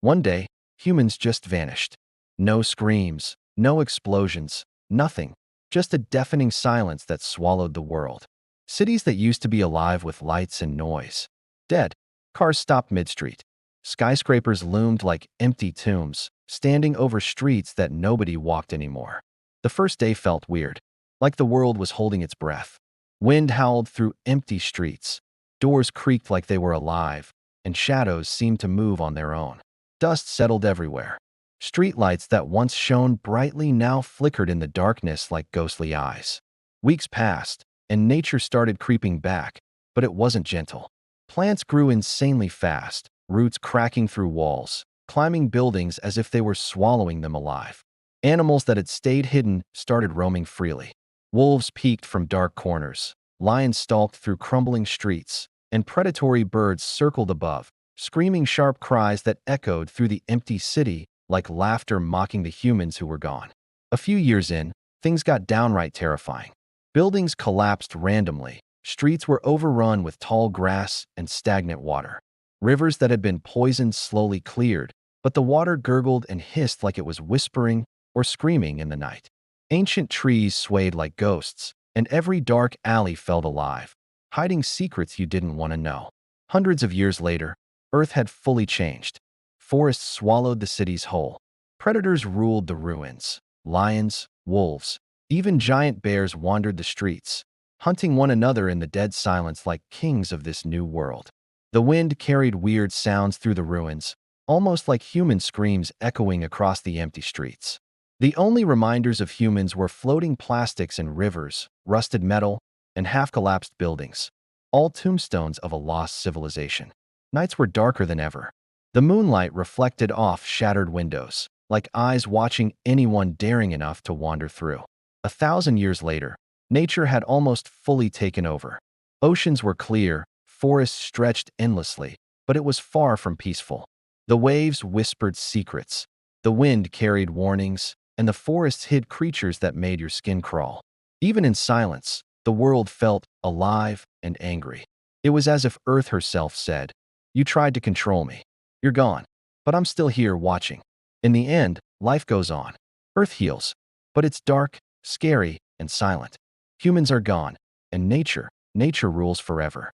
One day, humans just vanished. No screams, no explosions, nothing. Just a deafening silence that swallowed the world. Cities that used to be alive with lights and noise. Dead. Cars stopped mid-street. Skyscrapers loomed like empty tombs, standing over streets that nobody walked anymore. The first day felt weird, like the world was holding its breath. Wind howled through empty streets. Doors creaked like they were alive, and shadows seemed to move on their own. Dust settled everywhere. Streetlights that once shone brightly now flickered in the darkness like ghostly eyes. Weeks passed, and nature started creeping back, but it wasn't gentle. Plants grew insanely fast, roots cracking through walls, climbing buildings as if they were swallowing them alive. Animals that had stayed hidden started roaming freely. Wolves peeked from dark corners, lions stalked through crumbling streets, and predatory birds circled above, screaming sharp cries that echoed through the empty city like laughter mocking the humans who were gone. A few years in, things got downright terrifying. Buildings collapsed randomly. Streets were overrun with tall grass and stagnant water. Rivers that had been poisoned slowly cleared, but the water gurgled and hissed like it was whispering or screaming in the night. Ancient trees swayed like ghosts, and every dark alley felt alive, hiding secrets you didn't want to know. Hundreds of years later, Earth had fully changed. Forests swallowed the cities whole. Predators ruled the ruins. Lions, wolves, even giant bears wandered the streets, hunting one another in the dead silence like kings of this new world. The wind carried weird sounds through the ruins, almost like human screams echoing across the empty streets. The only reminders of humans were floating plastics in rivers, rusted metal, and half-collapsed buildings, all tombstones of a lost civilization. Nights were darker than ever. The moonlight reflected off shattered windows, like eyes watching anyone daring enough to wander through. 1,000 years later, nature had almost fully taken over. Oceans were clear, forests stretched endlessly, but it was far from peaceful. The waves whispered secrets, the wind carried warnings, and the forests hid creatures that made your skin crawl. Even in silence, the world felt alive and angry. It was as if Earth herself said, "You tried to control me. You're gone, but I'm still here watching." In the end, life goes on. Earth heals, but it's dark, scary, and silent. Humans are gone, and nature rules forever.